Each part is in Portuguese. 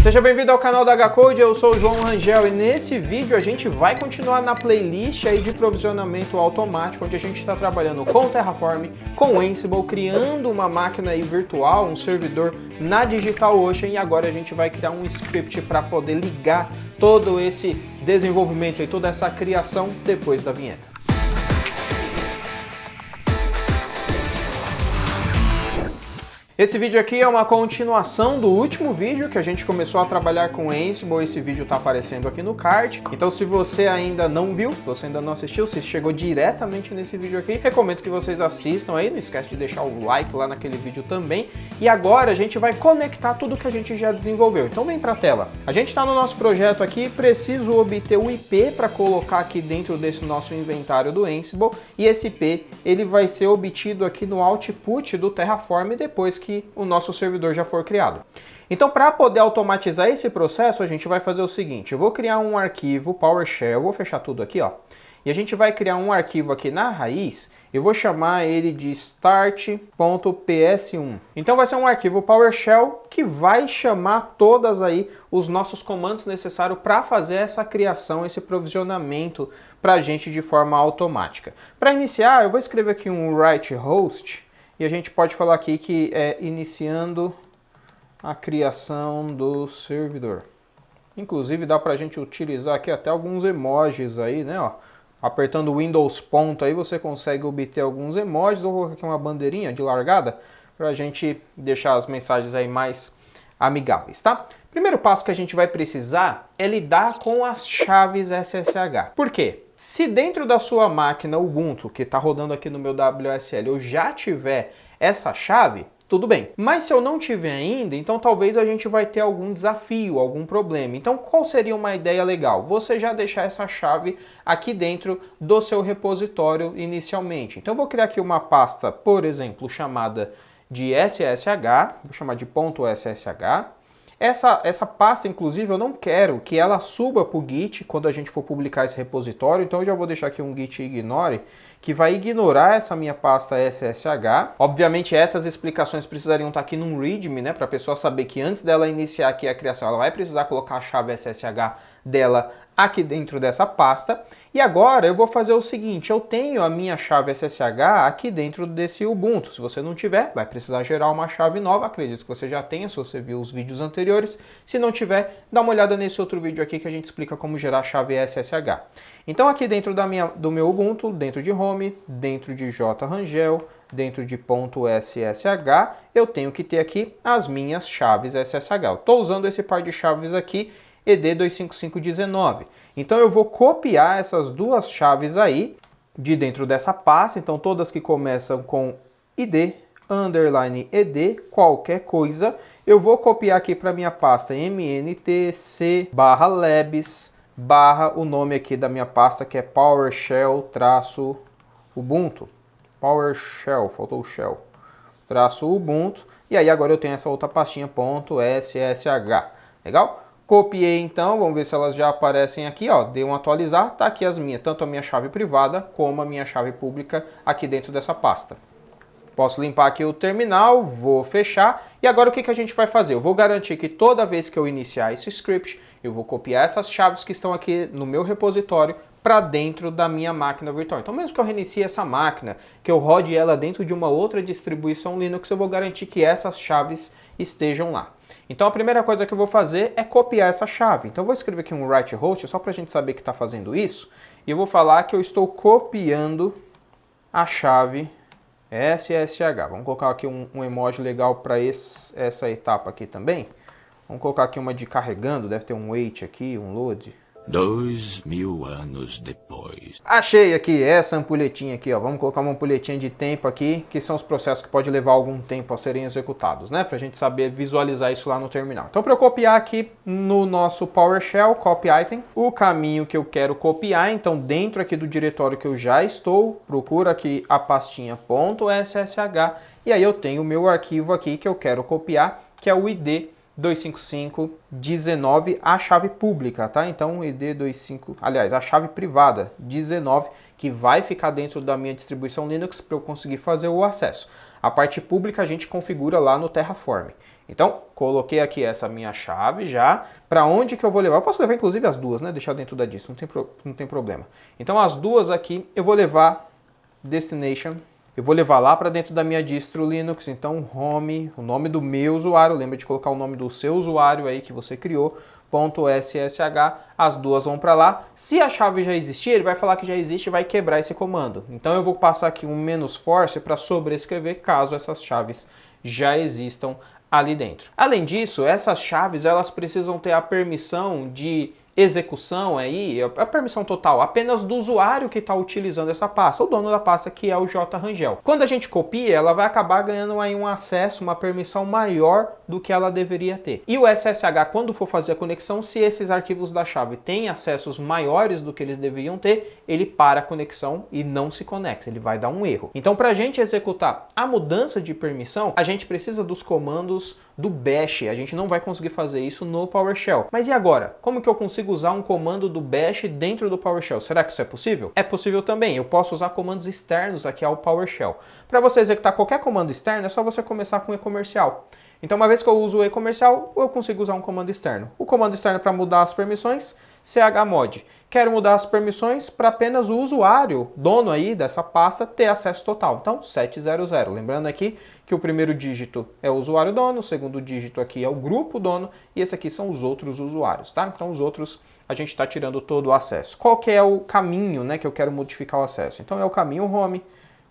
Seja bem-vindo ao canal da HCode, eu sou o João Rangel e nesse vídeo a gente vai continuar na playlist aí de provisionamento automático, onde a gente está trabalhando com Terraform, com Ansible, criando uma máquina aí virtual, um servidor na DigitalOcean, e agora a gente vai criar um script para poder ligar todo esse desenvolvimento e toda essa criação depois da vinheta. Esse vídeo aqui é uma continuação do último vídeo que a gente começou a trabalhar com Ansible. Esse vídeo está aparecendo aqui no card. Então, se você ainda não viu, se você ainda não assistiu, se chegou diretamente nesse vídeo aqui, recomendo que vocês assistam aí. Não esquece de deixar o like lá naquele vídeo também. E agora a gente vai conectar tudo que a gente já desenvolveu. Então, vem para a tela. A gente está no nosso projeto aqui, preciso obter o IP para colocar aqui dentro desse nosso inventário do Ansible. E esse IP, ele vai ser obtido aqui no output do Terraform depois que o nosso servidor já for criado. Então, para poder automatizar esse processo, a gente vai fazer o seguinte: eu vou criar um arquivo PowerShell, vou fechar tudo aqui, ó, e a gente vai criar um arquivo aqui na raiz. Eu vou chamar ele de start.ps1. Então vai ser um arquivo PowerShell que vai chamar todas aí os nossos comandos necessários para fazer essa criação, esse provisionamento para a gente de forma automática. Para iniciar, eu vou escrever aqui um write host. E a gente pode falar aqui que é iniciando a criação do servidor. Inclusive dá para a gente utilizar aqui até alguns emojis aí, né? Ó, apertando o Windows ponto aí você consegue obter alguns emojis. Ou aqui uma bandeirinha de largada para a gente deixar as mensagens aí mais amigáveis, tá? Primeiro passo que a gente vai precisar é lidar com as chaves SSH. Por quê? Se dentro da sua máquina Ubuntu, que está rodando aqui no meu WSL, eu já tiver essa chave, tudo bem. Mas se eu não tiver ainda, então talvez a gente vai ter algum desafio, algum problema. Então qual seria uma ideia legal? Você já deixar essa chave aqui dentro do seu repositório inicialmente. Então eu vou criar aqui uma pasta, por exemplo, chamada de SSH, vou chamar de .ssh. Essa pasta, inclusive, eu não quero que ela suba para o Git quando a gente for publicar esse repositório, então eu já vou deixar aqui um git ignore, que vai ignorar essa minha pasta SSH. Obviamente, essas explicações precisariam estar aqui num README, né, para a pessoa saber que antes dela iniciar aqui a criação, ela vai precisar colocar a chave SSH dela aqui dentro dessa pasta. E agora eu vou fazer o seguinte: eu tenho a minha chave SSH aqui dentro desse Ubuntu. Se você não tiver, vai precisar gerar uma chave nova. Acredito que você já tenha, se você viu os vídeos anteriores. Se não tiver, dá uma olhada nesse outro vídeo aqui que a gente explica como gerar a chave SSH. Então aqui dentro do meu Ubuntu, dentro de Home, dentro de JRangel, dentro de .ssh, eu tenho que ter aqui as minhas chaves SSH. Eu estou usando esse par de chaves aqui, ED25519. Então eu vou copiar essas duas chaves aí de dentro dessa pasta. Então todas que começam com ID, underline ED, qualquer coisa, eu vou copiar aqui para minha pasta mntc/labs/ o nome aqui da minha pasta, que é PowerShell-Ubuntu. PowerShell, faltou o shell, -Ubuntu. E aí agora eu tenho essa outra pastinha .ssh. Legal? Copiei então, vamos ver se elas já aparecem aqui, ó. Dei um atualizar, tá aqui as minhas, tanto a minha chave privada como a minha chave pública aqui dentro dessa pasta. Posso limpar aqui o terminal, vou fechar. E agora o que a gente vai fazer? Eu vou garantir que toda vez que eu iniciar esse script, eu vou copiar essas chaves que estão aqui no meu repositório para dentro da minha máquina virtual. Então, mesmo que eu reinicie essa máquina, que eu rode ela dentro de uma outra distribuição Linux, eu vou garantir que essas chaves estejam lá. Então, a primeira coisa que eu vou fazer é copiar essa chave. Então, eu vou escrever aqui um write host, só para a gente saber que está fazendo isso. E eu vou falar que eu estou copiando a chave SSH. Vamos colocar aqui um emoji legal para essa etapa aqui também. Vamos colocar aqui uma de carregando, deve ter um wait aqui, um load. 2000 anos depois. Achei aqui essa ampulhetinha aqui, ó. Vamos colocar uma ampulhetinha de tempo aqui, que são os processos que podem levar algum tempo a serem executados, né? Pra gente saber visualizar isso lá no terminal. Então, para eu copiar aqui no nosso PowerShell, copy item, o caminho que eu quero copiar, então dentro aqui do diretório que eu já estou, procura aqui a pastinha .ssh, e aí eu tenho o meu arquivo aqui que eu quero copiar, que é o ID 25519, a chave pública, tá? Então, a chave privada 19, que vai ficar dentro da minha distribuição Linux para eu conseguir fazer o acesso. A parte pública a gente configura lá no Terraform. Então, coloquei aqui essa minha chave já. Para onde que eu vou levar? Eu posso levar inclusive as duas, né? Deixar dentro da distro, não tem problema. Então as duas aqui eu vou levar destination. Eu vou levar lá para dentro da minha distro Linux. Então home, o nome do meu usuário. Lembra de colocar o nome do seu usuário aí que você criou. .ssh, as duas vão para lá. Se a chave já existir, ele vai falar que já existe e vai quebrar esse comando. Então eu vou passar aqui um "-force para sobrescrever caso essas chaves já existam ali dentro. Além disso, essas chaves elas precisam ter a permissão de execução aí, a permissão total apenas do usuário que está utilizando essa pasta, o dono da pasta que é o JRangel. Quando a gente copia, ela vai acabar ganhando aí um acesso, uma permissão maior do que ela deveria ter. E o SSH, quando for fazer a conexão, se esses arquivos da chave têm acessos maiores do que eles deveriam ter, ele para a conexão e não se conecta, ele vai dar um erro. Então, para a gente executar a mudança de permissão, a gente precisa dos comandos do bash. A gente não vai conseguir fazer isso no PowerShell. Mas e agora? Como que eu consigo usar um comando do bash dentro do PowerShell? Será que isso é possível? É possível também. Eu posso usar comandos externos aqui ao PowerShell. Para você executar qualquer comando externo, é só você começar com e-comercial. Então, uma vez que eu uso o e-comercial, eu consigo usar um comando externo. O comando externo para mudar as permissões, chmod. Quero mudar as permissões para apenas o usuário, dono aí dessa pasta, ter acesso total. Então, 700. Lembrando aqui que o primeiro dígito é o usuário dono, o segundo dígito aqui é o grupo dono e esse aqui são os outros usuários, tá? Então, os outros a gente está tirando todo o acesso. Qual que é o caminho, né, que eu quero modificar o acesso? Então, é o caminho home,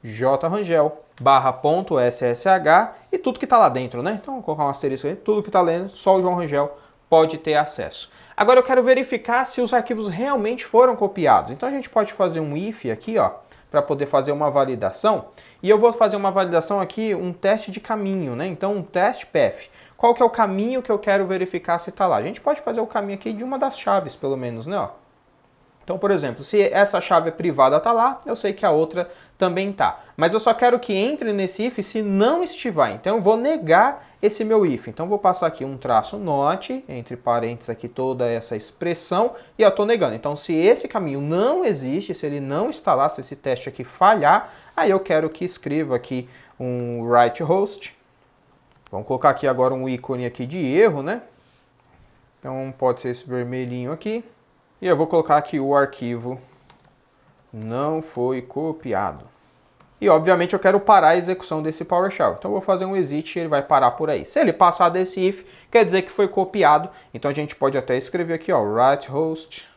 JRangel, /.ssh e tudo que está lá dentro, né? Então, vou colocar um asterisco aí, tudo que está lendo, só o João Rangel pode ter acesso. Agora eu quero verificar se os arquivos realmente foram copiados. Então a gente pode fazer um if aqui, ó, para poder fazer uma validação. E eu vou fazer uma validação aqui, um teste de caminho, né? Então um teste path. Qual que é o caminho que eu quero verificar se está lá? A gente pode fazer o caminho aqui de uma das chaves, pelo menos, né? Ó. Então, por exemplo, se essa chave privada está lá, eu sei que a outra também está. Mas eu só quero que entre nesse if se não estiver. Então, eu vou negar esse meu if. Então, vou passar aqui um traço not, entre parênteses aqui toda essa expressão, e eu estou negando. Então, se esse caminho não existe, se ele não está lá, se esse teste aqui falhar, aí eu quero que escreva aqui um write host. Vamos colocar aqui agora um ícone aqui de erro, né? Então, pode ser esse vermelhinho aqui. E eu vou colocar aqui o arquivo não foi copiado. E obviamente eu quero parar a execução desse PowerShell. Então eu vou fazer um exit e ele vai parar por aí. Se ele passar desse if, quer dizer que foi copiado. Então a gente pode até escrever aqui, ó, write host.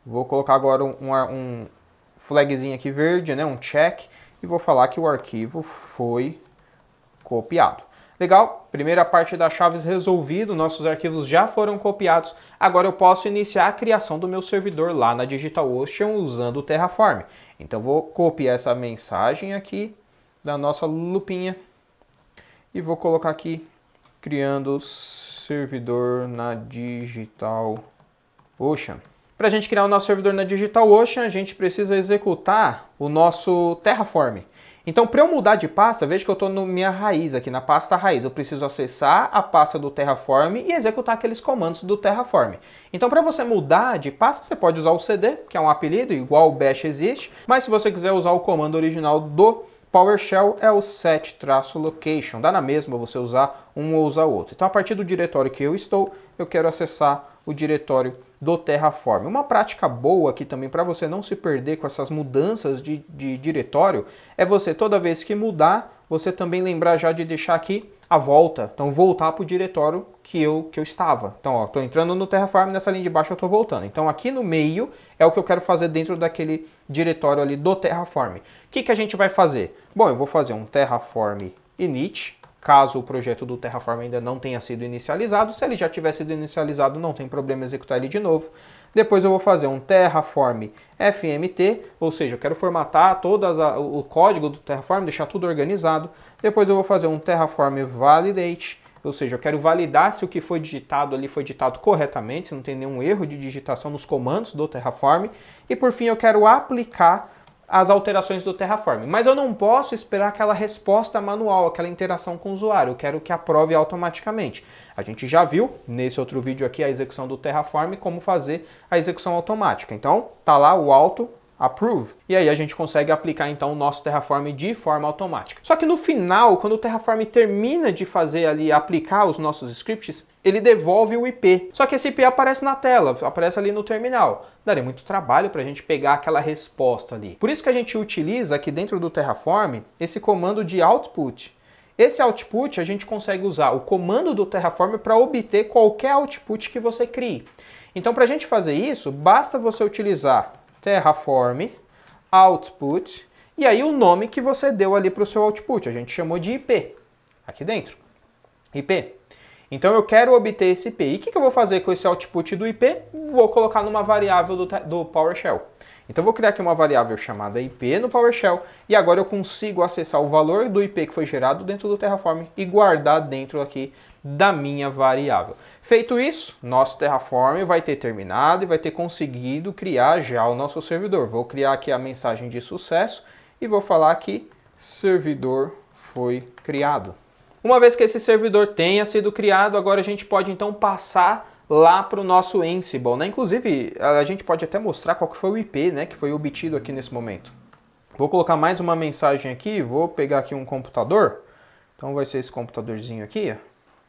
Vou colocar agora um flagzinho aqui verde, né, um check. E vou falar que o arquivo foi copiado. Legal, primeira parte das chaves resolvido, nossos arquivos já foram copiados. Agora eu posso iniciar a criação do meu servidor lá na DigitalOcean usando o Terraform. Então vou copiar essa mensagem aqui da nossa lupinha e vou colocar aqui criando servidor na DigitalOcean. Para a gente criar o nosso servidor na DigitalOcean, a gente precisa executar o nosso Terraform. Então, para eu mudar de pasta, veja que eu estou na minha raiz aqui, na pasta raiz. Eu preciso acessar a pasta do Terraform e executar aqueles comandos do Terraform. Então, para você mudar de pasta, você pode usar o cd, que é um apelido, igual o bash existe. Mas se você quiser usar o comando original do PowerShell, é o set-location. Dá na mesma você usar um ou usar outro. Então, a partir do diretório que eu estou, eu quero acessar o diretório do Terraform. Uma prática boa aqui também para você não se perder com essas mudanças de diretório é você, toda vez que mudar, você também lembrar já de deixar aqui a volta. Então, voltar para o diretório que eu estava. Então, estou entrando no Terraform, nessa linha de baixo eu estou voltando. Então, aqui no meio é o que eu quero fazer dentro daquele diretório ali do Terraform. O que a gente vai fazer? Bom, eu vou fazer um Terraform init, caso o projeto do Terraform ainda não tenha sido inicializado. Se ele já tiver sido inicializado, não tem problema executar ele de novo. Depois eu vou fazer um Terraform fmt, ou seja, eu quero formatar todo o código do Terraform, deixar tudo organizado. Depois eu vou fazer um Terraform validate, ou seja, eu quero validar se o que foi digitado ali foi digitado corretamente, se não tem nenhum erro de digitação nos comandos do Terraform. E por fim eu quero aplicar as alterações do Terraform. Mas eu não posso esperar aquela resposta manual, aquela interação com o usuário. Eu quero que aprove automaticamente. A gente já viu nesse outro vídeo aqui a execução do Terraform, como fazer a execução automática. Então, tá lá o auto approve. E aí a gente consegue aplicar então o nosso Terraform de forma automática. Só que no final, quando o Terraform termina de fazer ali, aplicar os nossos scripts, ele devolve o IP. Só que esse IP aparece na tela, aparece ali no terminal. Daria muito trabalho para a gente pegar aquela resposta ali. Por isso que a gente utiliza aqui dentro do Terraform esse comando de output. Esse output a gente consegue usar o comando do Terraform para obter qualquer output que você crie. Então para a gente fazer isso, basta você utilizar Terraform output e aí o nome que você deu ali para o seu output. A gente chamou de IP, aqui dentro, IP. Então eu quero obter esse IP. E o que eu vou fazer com esse output do IP? Vou colocar numa variável do PowerShell. Então eu vou criar aqui uma variável chamada IP no PowerShell e agora eu consigo acessar o valor do IP que foi gerado dentro do Terraform e guardar dentro aqui da minha variável. Feito isso, nosso Terraform vai ter terminado e vai ter conseguido criar já o nosso servidor. Vou criar aqui a mensagem de sucesso e vou falar que servidor foi criado. Uma vez que esse servidor tenha sido criado, agora a gente pode então passar lá para o nosso Ansible, né? Inclusive, a gente pode até mostrar qual que foi o IP, né, que foi obtido aqui nesse momento. Vou colocar mais uma mensagem aqui, vou pegar aqui um computador. Então vai ser esse computadorzinho aqui, ó.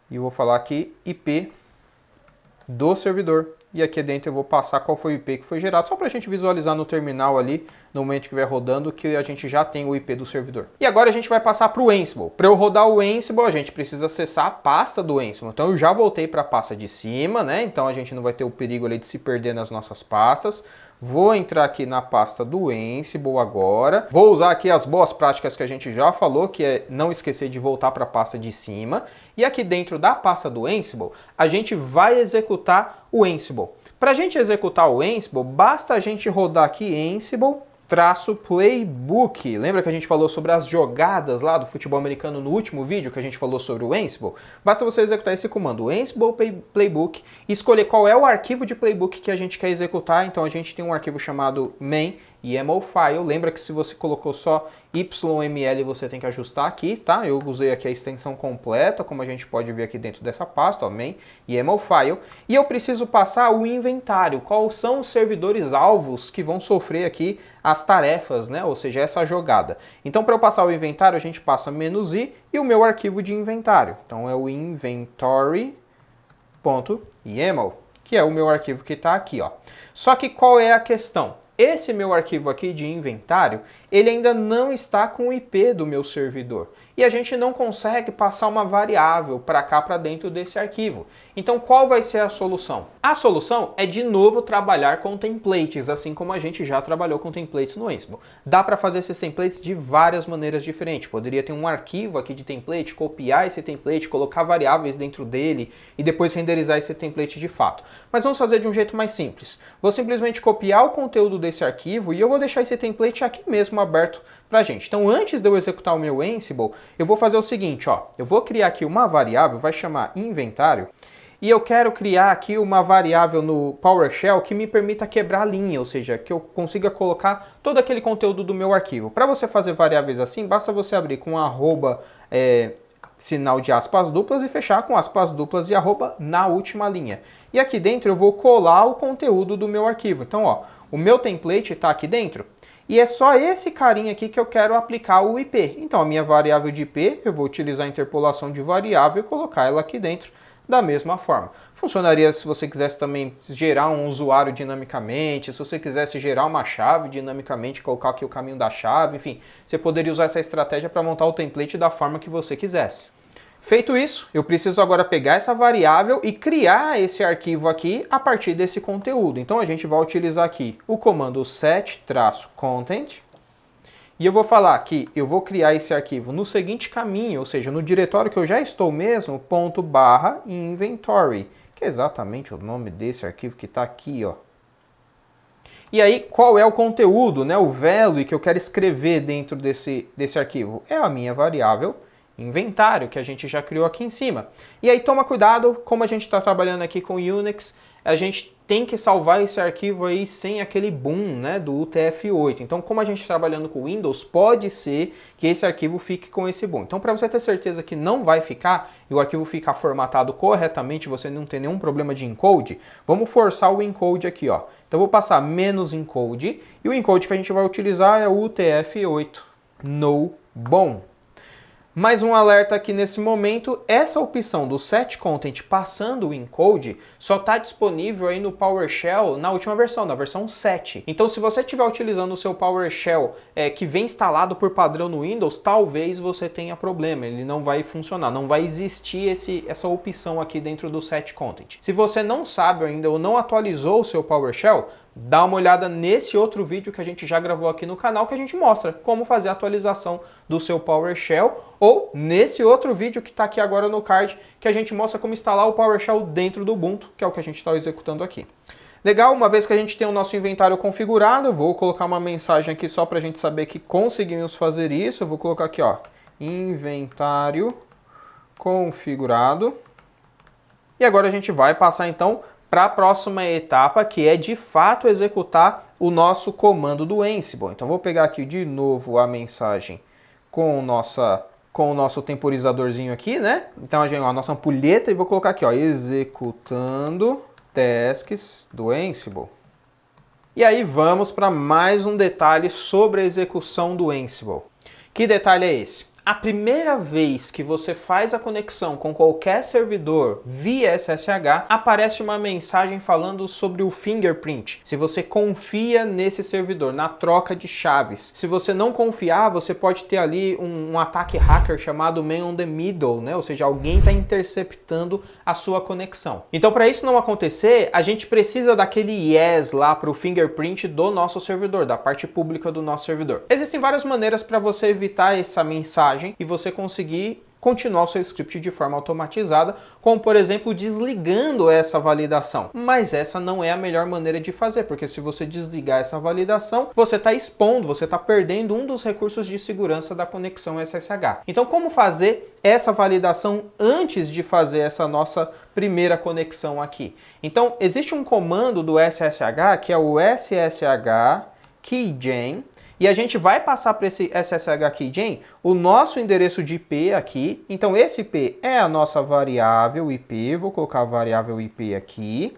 E vou falar aqui IP do servidor. E aqui dentro eu vou passar qual foi o IP que foi gerado, só para a gente visualizar no terminal ali, no momento que estiver rodando, que a gente já tem o IP do servidor. E agora a gente vai passar para o Ansible. Para eu rodar o Ansible, a gente precisa acessar a pasta do Ansible. Então eu já voltei para a pasta de cima, né? Então a gente não vai ter o perigo ali de se perder nas nossas pastas. Vou entrar aqui na pasta do Ansible agora. Vou usar aqui as boas práticas que a gente já falou, que é não esquecer de voltar para a pasta de cima. E aqui dentro da pasta do Ansible, a gente vai executar o Ansible. Para a gente executar o Ansible, basta a gente rodar aqui Ansible-playbook. Lembra que a gente falou sobre as jogadas lá do futebol americano no último vídeo que a gente falou sobre o Ansible? Basta você executar esse comando, Ansible-playbook, e escolher qual é o arquivo de playbook que a gente quer executar. Então a gente tem um arquivo chamado main YAML file. Lembra que se você colocou só YML, você tem que ajustar aqui, tá? Eu usei aqui a extensão completa, como a gente pode ver aqui dentro dessa pasta, ó, main YAML file. E eu preciso passar o inventário, quais são os servidores alvos que vão sofrer aqui as tarefas, né? Ou seja, essa jogada. Então, para eu passar o inventário, a gente passa "-i" e o meu arquivo de inventário. Então, é o inventory.yaml, que é o meu arquivo que está aqui, ó. Só que qual é a questão? Esse meu arquivo aqui de inventário, ele ainda não está com o IP do meu servidor. E a gente não consegue passar uma variável para cá, para dentro desse arquivo. Então qual vai ser a solução? A solução é de novo trabalhar com templates, assim como a gente já trabalhou com templates no Ansible. Dá para fazer esses templates de várias maneiras diferentes. Poderia ter um arquivo aqui de template, copiar esse template, colocar variáveis dentro dele e depois renderizar esse template de fato. Mas vamos fazer de um jeito mais simples. Vou simplesmente copiar o conteúdo desse arquivo e eu vou deixar esse template aqui mesmo aberto pra gente. Então antes de eu executar o meu Ansible, eu vou fazer o seguinte, ó. Eu vou criar aqui uma variável, vai chamar inventário, e eu quero criar aqui uma variável no PowerShell que me permita quebrar a linha, ou seja, que eu consiga colocar todo aquele conteúdo do meu arquivo. Para você fazer variáveis assim, basta você abrir com arroba, sinal de aspas duplas e fechar com aspas duplas e arroba na última linha. E aqui dentro eu vou colar o conteúdo do meu arquivo. Então, ó, o meu template está aqui dentro. E é só esse carinha aqui que eu quero aplicar o IP. Então a minha variável de IP, eu vou utilizar a interpolação de variável e colocar ela aqui dentro da mesma forma. Funcionaria se você quisesse também gerar um usuário dinamicamente, se você quisesse gerar uma chave dinamicamente, colocar aqui o caminho da chave, enfim. Você poderia usar essa estratégia para montar o template da forma que você quisesse. Feito isso, eu preciso agora pegar essa variável e criar esse arquivo aqui a partir desse conteúdo. Então a gente vai utilizar aqui o comando set-content e eu vou falar que eu vou criar esse arquivo no seguinte caminho, ou seja, no diretório que eu já estou mesmo, ./inventory, que é exatamente o nome desse arquivo que está aqui, ó. E aí, qual é o conteúdo, né, o value que eu quero escrever dentro desse arquivo? É a minha variável inventário, que a gente já criou aqui em cima. E aí toma cuidado, como a gente está trabalhando aqui com Unix, a gente tem que salvar esse arquivo aí sem aquele boom, né, do UTF-8. Então, como a gente está trabalhando com Windows, pode ser que esse arquivo fique com esse boom. Então, para você ter certeza que não vai ficar e o arquivo ficar formatado corretamente, você não tem nenhum problema de encode, vamos forçar o encode aqui, ó. Então, eu vou passar "-encode", e o encode que a gente vai utilizar é o UTF-8 no boom. Mais um alerta aqui nesse momento, essa opção do set content passando o encode só está disponível aí no PowerShell na última versão, na versão 7. Então se você estiver utilizando o seu PowerShell que vem instalado por padrão no Windows, talvez você tenha problema, ele não vai funcionar, não vai existir essa opção aqui dentro do set content. Se você não sabe ainda ou não atualizou o seu PowerShell, dá uma olhada nesse outro vídeo que a gente já gravou aqui no canal, que a gente mostra como fazer a atualização do seu PowerShell, ou nesse outro vídeo que está aqui agora no card, que a gente mostra como instalar o PowerShell dentro do Ubuntu, que é o que a gente está executando aqui. Legal, uma vez que a gente tem o nosso inventário configurado, eu vou colocar uma mensagem aqui só para a gente saber que conseguimos fazer isso. Eu vou colocar aqui, ó, inventário configurado. E agora a gente vai passar então para a próxima etapa, que é de fato executar o nosso comando do Ansible. Então vou pegar aqui de novo a mensagem com o nosso temporizadorzinho aqui, né? Então a nossa ampulheta, e vou colocar aqui, ó, executando tasks do Ansible. E aí vamos para mais um detalhe sobre a execução do Ansible. Que detalhe é esse? A primeira vez que você faz a conexão com qualquer servidor via SSH, aparece uma mensagem falando sobre o fingerprint. Se você confia nesse servidor, na troca de chaves. Se você não confiar, você pode ter ali um ataque hacker chamado Man on the Middle, né? Ou seja, alguém está interceptando a sua conexão. Então, para isso não acontecer, a gente precisa daquele yes lá para o fingerprint do nosso servidor, da parte pública do nosso servidor. Existem várias maneiras para você evitar essa mensagem e você conseguir continuar o seu script de forma automatizada, como por exemplo desligando essa validação. Mas essa não é a melhor maneira de fazer, porque se você desligar essa validação, você está expondo, você está perdendo um dos recursos de segurança da conexão SSH. Então como fazer essa validação antes de fazer essa nossa primeira conexão aqui? Então existe um comando do SSH que é o SSH keygen, e a gente vai passar para esse SSH keygen o nosso endereço de IP aqui. Então esse IP é a nossa variável IP, vou colocar a variável IP aqui.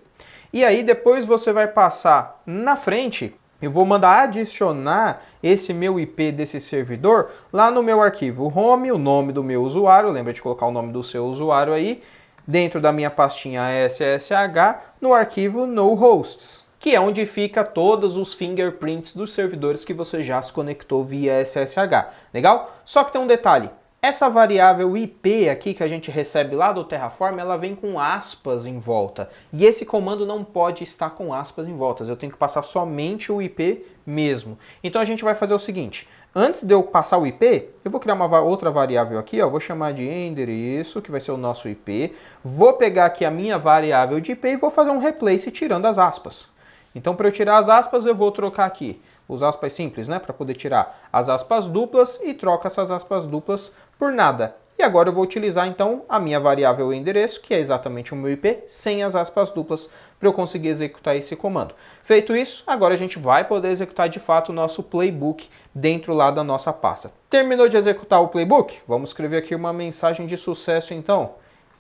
E aí depois você vai passar na frente, eu vou mandar adicionar esse meu IP desse servidor lá no meu arquivo home, o nome do meu usuário, lembra de colocar o nome do seu usuário aí, dentro da minha pastinha SSH, no arquivo no hosts, que é onde fica todos os fingerprints dos servidores que você já se conectou via SSH. Legal? Só que tem um detalhe. Essa variável IP aqui que a gente recebe lá do Terraform, ela vem com aspas em volta. E esse comando não pode estar com aspas em volta. Eu tenho que passar somente o IP mesmo. Então a gente vai fazer o seguinte. Antes de eu passar o IP, eu vou criar uma outra variável aqui, ó, vou chamar de endereço, que vai ser o nosso IP. Vou pegar aqui a minha variável de IP e vou fazer um replace tirando as aspas. Então, para eu tirar as aspas, eu vou trocar aqui os aspas simples, né, para poder tirar as aspas duplas, e troco essas aspas duplas por nada. E agora eu vou utilizar, então, a minha variável endereço, que é exatamente o meu IP, sem as aspas duplas, para eu conseguir executar esse comando. Feito isso, agora a gente vai poder executar, de fato, o nosso playbook dentro lá da nossa pasta. Terminou de executar o playbook? Vamos escrever aqui uma mensagem de sucesso, então.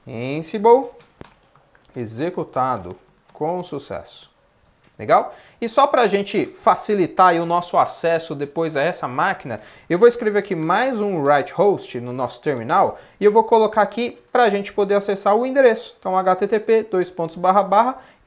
Ansible executado com sucesso. Legal? E só para a gente facilitar aí o nosso acesso depois a essa máquina, eu vou escrever aqui mais um write host no nosso terminal e eu vou colocar aqui para a gente poder acessar o endereço. Então, http://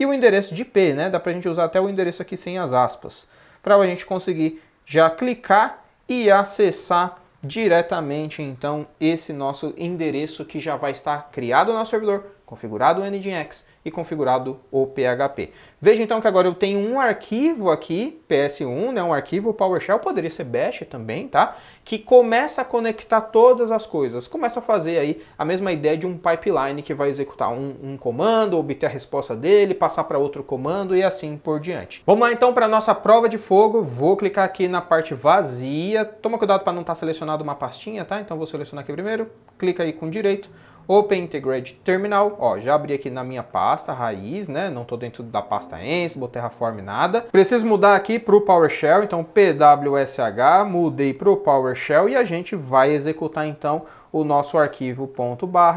e o endereço de IP, né? Dá para a gente usar até o endereço aqui sem as aspas, para a gente conseguir já clicar e acessar diretamente, então, esse nosso endereço que já vai estar criado no nosso servidor, configurado o Nginx e configurado o PHP. Veja então que agora eu tenho um arquivo aqui, PS1, né, um arquivo PowerShell, poderia ser Bash também, tá? Que começa a conectar todas as coisas, começa a fazer aí a mesma ideia de um pipeline que vai executar um comando, obter a resposta dele, passar para outro comando e assim por diante. Vamos lá então para a nossa prova de fogo, vou clicar aqui na parte vazia, toma cuidado para não estar selecionado uma pastinha, tá? Então vou selecionar aqui primeiro, clica aí com direito, Open Integrated Terminal, ó, já abri aqui na minha pasta raiz, né? Não estou dentro da pasta Ansible, Terraform, nada. Preciso mudar aqui para o PowerShell, então PWSH, mudei para o PowerShell e a gente vai executar então o nosso arquivo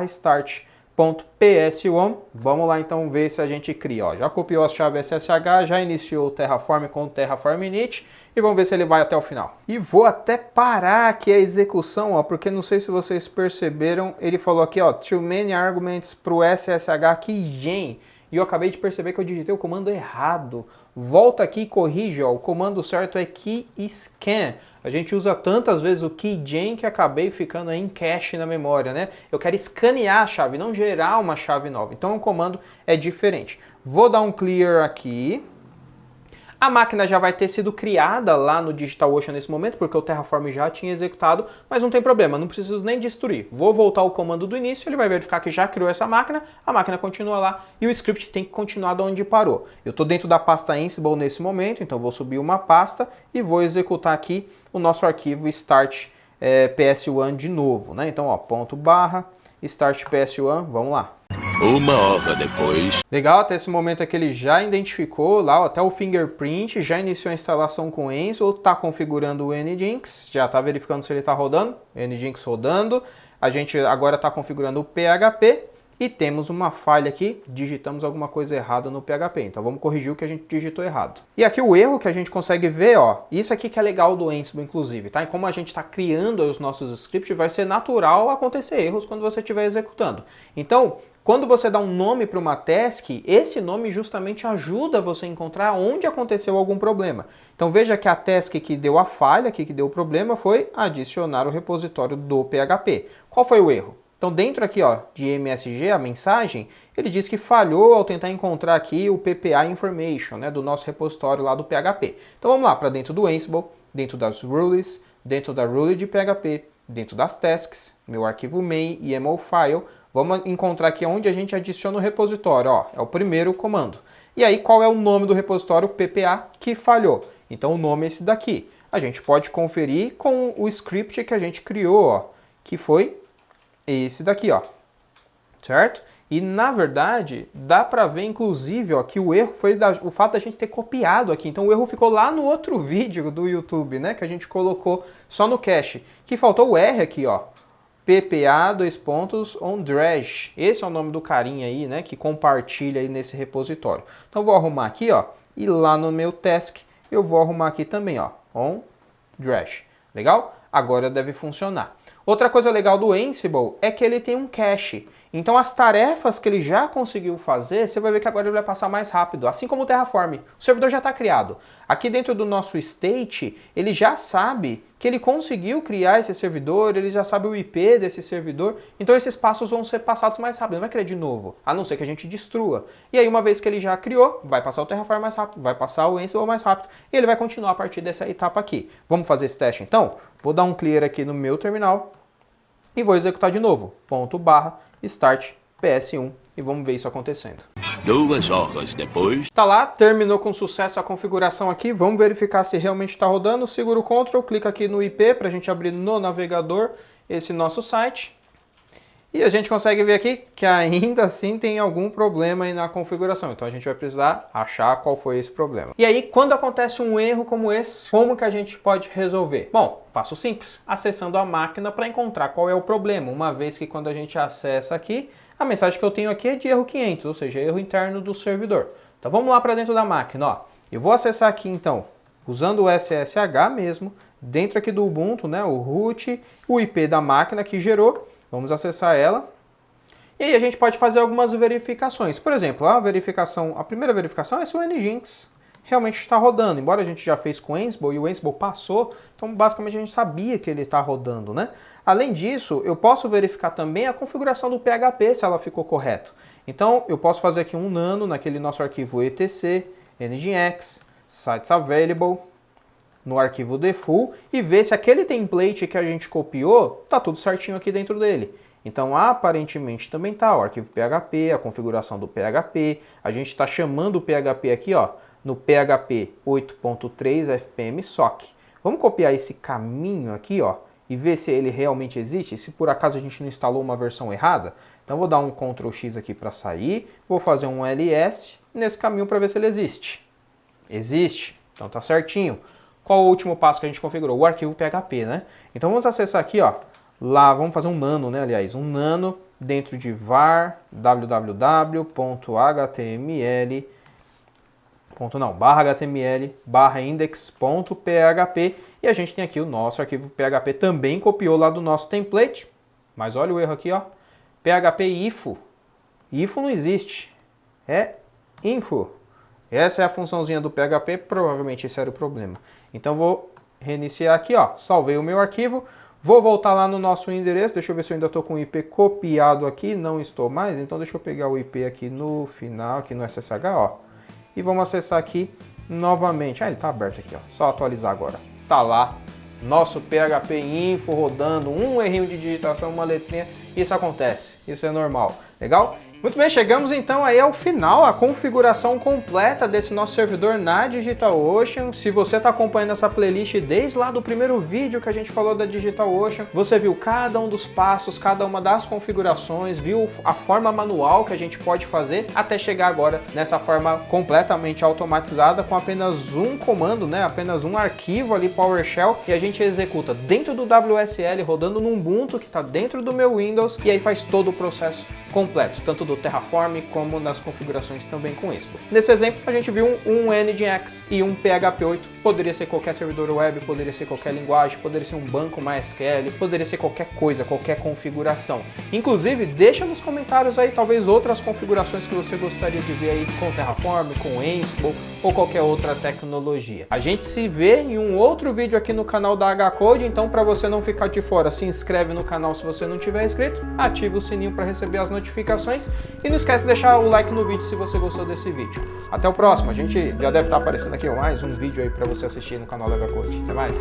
.start.ps1. Vamos lá então ver se a gente cria, ó, já copiou a chave SSH, já iniciou o Terraform com o Terraform init e vamos ver se ele vai até o final. E vou até parar aqui a execução, ó, porque não sei se vocês perceberam, ele falou aqui, ó, too many arguments pro SSH keygen, e eu acabei de perceber que eu digitei o comando errado. Volta aqui e corrige, ó, o comando certo é keyscan. A gente usa tantas vezes o keygen que acabei ficando aí em cache na memória, né? Eu quero escanear a chave, não gerar uma chave nova. Então o comando é diferente. Vou dar um clear aqui. A máquina já vai ter sido criada lá no DigitalOcean nesse momento, porque o Terraform já tinha executado, mas não tem problema, não preciso nem destruir. Vou voltar ao comando do início, ele vai verificar que já criou essa máquina, a máquina continua lá e o script tem que continuar de onde parou. Eu estou dentro da pasta Ansible nesse momento, então vou subir uma pasta e vou executar aqui o nosso arquivo start ps1 de novo, né? Então, ó, .start ps1, vamos lá. Uma hora depois. Legal, até esse momento aqui ele já identificou lá, ó, até o fingerprint, já iniciou a instalação com o Ansible, está configurando o Nginx, já está verificando se ele está rodando, Nginx rodando. A gente agora está configurando o PHP e temos uma falha aqui, digitamos alguma coisa errada no PHP, então vamos corrigir o que a gente digitou errado. E aqui o erro que a gente consegue ver, ó, isso aqui que é legal do Ansible inclusive, tá? E como a gente está criando os nossos scripts, vai ser natural acontecer erros quando você estiver executando. Então, quando você dá um nome para uma task, esse nome justamente ajuda você a encontrar onde aconteceu algum problema. Então veja que a task que deu a falha, que deu o problema, foi adicionar o repositório do PHP. Qual foi o erro? Então dentro aqui, ó, de MSG, a mensagem, ele diz que falhou ao tentar encontrar aqui o PPA information, né, do nosso repositório lá do PHP. Então vamos lá para dentro do Ansible, dentro das rules, dentro da rule de PHP, dentro das tasks, meu arquivo main e YAML file. Vamos encontrar aqui onde a gente adiciona o repositório, ó, é o primeiro comando. E aí qual é o nome do repositório PPA que falhou? Então o nome é esse daqui. A gente pode conferir com o script que a gente criou, ó, que foi esse daqui, ó, certo? E na verdade dá para ver inclusive, ó, que o erro foi o fato da gente ter copiado aqui. Então o erro ficou lá no outro vídeo do YouTube, né, que a gente colocou só no cache, que faltou o R aqui, ó. PPA _onDredge. Esse é o nome do carinha aí, né, que compartilha aí nesse repositório. Então vou arrumar aqui, ó, e lá no meu task eu vou arrumar aqui também, ó, onDredge. Legal? Agora deve funcionar. Outra coisa legal do Ansible é que ele tem um cache. Então as tarefas que ele já conseguiu fazer, você vai ver que agora ele vai passar mais rápido, assim como o Terraform. O servidor já está criado. Aqui dentro do nosso state, ele já sabe que ele conseguiu criar esse servidor, ele já sabe o IP desse servidor, então esses passos vão ser passados mais rápido, não vai criar de novo, a não ser que a gente destrua. E aí uma vez que ele já criou, vai passar o Terraform mais rápido, vai passar o Ansible mais rápido, e ele vai continuar a partir dessa etapa aqui. Vamos fazer esse teste então? Vou dar um clear aqui no meu terminal e vou executar de novo, .start ps1 e vamos ver isso acontecendo. 2 horas depois. Tá lá, terminou com sucesso a configuração aqui, vamos verificar se realmente está rodando, segura o Ctrl, clica aqui no IP para a gente abrir no navegador esse nosso site. E a gente consegue ver aqui que ainda assim tem algum problema aí na configuração. Então a gente vai precisar achar qual foi esse problema. E aí, quando acontece um erro como esse, como que a gente pode resolver? Bom, passo simples, acessando a máquina para encontrar qual é o problema. Uma vez que quando a gente acessa aqui, a mensagem que eu tenho aqui é de erro 500, ou seja, erro interno do servidor. Então vamos lá para dentro da máquina, ó. Eu vou acessar aqui então, usando o SSH mesmo, dentro aqui do Ubuntu, né, o root, o IP da máquina que gerou. Vamos acessar ela. E aí a gente pode fazer algumas verificações. Por exemplo, a primeira verificação é se o Nginx realmente está rodando. Embora a gente já fez com o Ansible e o Ansible passou, então basicamente a gente sabia que ele está rodando, né? Além disso, eu posso verificar também a configuração do PHP, se ela ficou correta. Então eu posso fazer aqui um nano naquele nosso arquivo etc, nginx, sites available, no arquivo default e ver se aquele template que a gente copiou tá tudo certinho aqui dentro dele. Então aparentemente também tá o arquivo PHP, a configuração do PHP, a gente está chamando o PHP aqui ó, no PHP 8.3 FPM SOC. Vamos copiar esse caminho aqui ó, e ver se ele realmente existe, se por acaso a gente não instalou uma versão errada. Então vou dar um Ctrl X aqui para sair, vou fazer um ls nesse caminho para ver se ele existe. Existe, então tá certinho. Qual o último passo que a gente configurou? O arquivo PHP, né? Então vamos acessar aqui, ó, lá, vamos fazer um nano, né, aliás, um nano dentro de var www.html /html/index.php e a gente tem aqui o nosso arquivo PHP, também copiou lá do nosso template, mas olha o erro aqui, ó, PHP ifo, ifo não existe, é info. Essa é a funçãozinha do PHP, provavelmente esse era o problema. Então vou reiniciar aqui, ó, salvei o meu arquivo, vou voltar lá no nosso endereço, deixa eu ver se eu ainda estou com o IP copiado aqui, não estou mais, então deixa eu pegar o IP aqui no final, aqui no SSH, ó, e vamos acessar aqui novamente. Ah, ele está aberto aqui, ó, só atualizar agora. Tá lá, nosso PHP info rodando, um errinho de digitação, uma letrinha, isso acontece, isso é normal, legal? Muito bem, chegamos então aí ao final, a configuração completa desse nosso servidor na DigitalOcean. Se você está acompanhando essa playlist desde lá do primeiro vídeo que a gente falou da DigitalOcean, você viu cada um dos passos, cada uma das configurações, viu a forma manual que a gente pode fazer até chegar agora nessa forma completamente automatizada com apenas um comando, né? Apenas um arquivo ali PowerShell que a gente executa dentro do WSL, rodando no Ubuntu que está dentro do meu Windows e aí faz todo o processo completo, tanto do Terraform como nas configurações também com Expo. Nesse exemplo a gente viu um Nginx e um PHP 8, poderia ser qualquer servidor web, poderia ser qualquer linguagem, poderia ser um banco MySQL, poderia ser qualquer coisa, qualquer configuração. Inclusive deixa nos comentários aí talvez outras configurações que você gostaria de ver aí com Terraform, com Ansible ou qualquer outra tecnologia. A gente se vê em um outro vídeo aqui no canal da HCode, então para você não ficar de fora, se inscreve no canal se você não tiver inscrito, ativa o sininho para receber as notificações e não esquece de deixar o like no vídeo se você gostou desse vídeo. Até o próximo, a gente já deve estar aparecendo aqui mais um vídeo aí para você assistir no canal da HCode. Até mais!